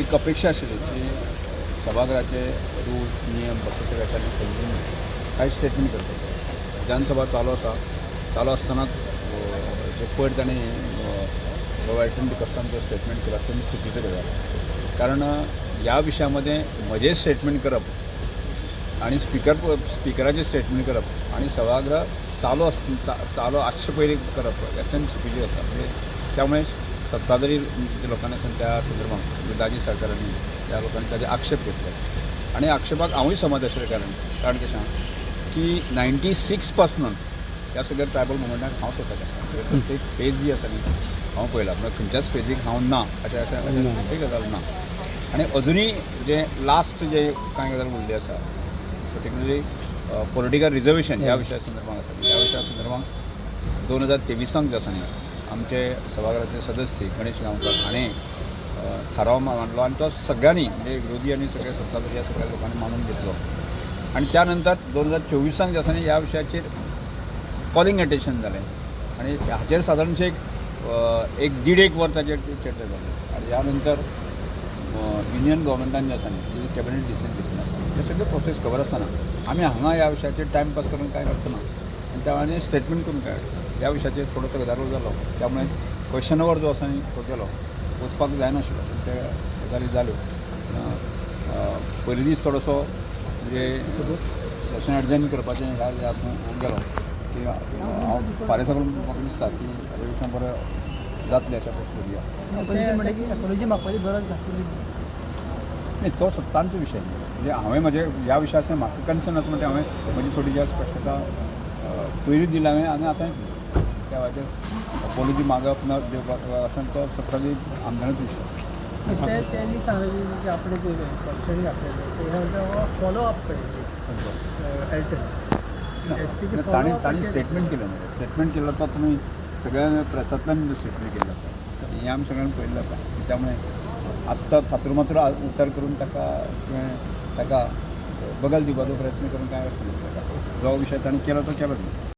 एक अपेक्षा आशिल्ली की सभागृहाचे रूल्स नियम बाकीचे गजाली समजून कांय स्टेटमेंट करपाचे. विधानसभा चालू आसतनाच जे पयर ताणें गोव्हर्नमेंट डिकस्टान जो स्टेटमेंट केला तो चुकीचं केला. कारण ह्या विशयामध्ये म्हजें स्टेटमेंट करप आणि स्पिकराचें स्टेटमेंट करप आणि सभागृह चालू आसचे पयलीं करप अत्यंत चुकीचें आसा. म्हणजे त्यामुळे सत्ताधारी लोकांनी त्या संदर्भात दाजी सरकारांनी त्या लोकांनी ताजे आक्षेप घेतले आणि आक्षेपाक हांवूय समज आशिल्लें. कारण कशें की 96 पासून ह्या सगळ्या ट्रायबल मुवमेंटाक हांव स्वताक आसा. प्रत्येक फेज जी आसा न्ही हांव पळयला. म्हणजे खंयच्याच फेजीक हांव ना अशें एक गजाल ना. आनी अजुनूय जे लास्ट जे कांय गजाल उरल्ली आसा पर्टिक्युलरली पॉलिटिकल रिजर्वेशन ह्या विशया संदर्भात आसा. ह्या विशया संदर्भात 2023 जे आसा न्ही आमचे सभागृहाचे सदस्य गणेश गांवकर हाणें थाराव मांडलो आणि तो सगळ्यांनी म्हणजे विरोधी आणि सगळे सत्ताधारी या सगळ्या लोकांनी मानून घेतलो. आणि त्यानंतर 2024 जे आसा न्ही ह्या विशयाचेर कॉलिंग अटेन्शन जालें आणि हाचेर सादारणशे एक दीड एक वर ताचेर चर्चा जाली. आणि ह्या नंतर युनियन गव्हर्मेंटान जे आसा न्ही तेजी कॅबिनेट डिसिजन घेतलें आसा. हे सगळे प्रोसेस खबर आसतना आमी हांगा ह्या विशयाचेर टायम पास करून कांय करचो ना आनी त्या वेळार स्टेटमेंट करून काय ह्या विशयाचेर थोडोसो गदारोळ जालो. त्यामुळे क्वेश्चन अवर जो आसा न्ही तो केलो वचपाक जायनाशिल्लो ते गजाली जाल्यो. पयलीं दीस थोडोसो म्हणजे सेशन एडजर्न करपाचें ह्या हातूंत गेलो की हांव फाल्यां साकून म्हाका दिसता की अधिवेशन बरें जातलें अशें नाही तो तांचो विशय म्हणजे हांवें म्हजे ह्या विशयाचेर म्हाका कन्सर्न आसा म्हणजे हांवें म्हजी थोडी जी स्पश्टता पयलीं दिली हांवें आनी आतांय त्या वेळाचेर पॉलिसी मागप न दिवपाक आसा तो सत्ताधारी आमदाराचो विशय. त्यांनी सांगितलं की आपले जे क्वेश्चन आपल्याला फॉलो अप तांणी स्टेटमेंट केलें म्हणजे स्टेटमेंट केलो तो तुमी सगळ्या प्रेसांतल्यान स्टेटमेंट केल्लो आसा. हें आमी सगळ्यांनी पळयल्लें आसा. त्यामुळे आत्तां हातूंत मात्र उतर करून ताका बगल दिवपाचो प्रयत्न करून काय अर्थ ना. जो विशय तांणी केलो तो केलो न्ही.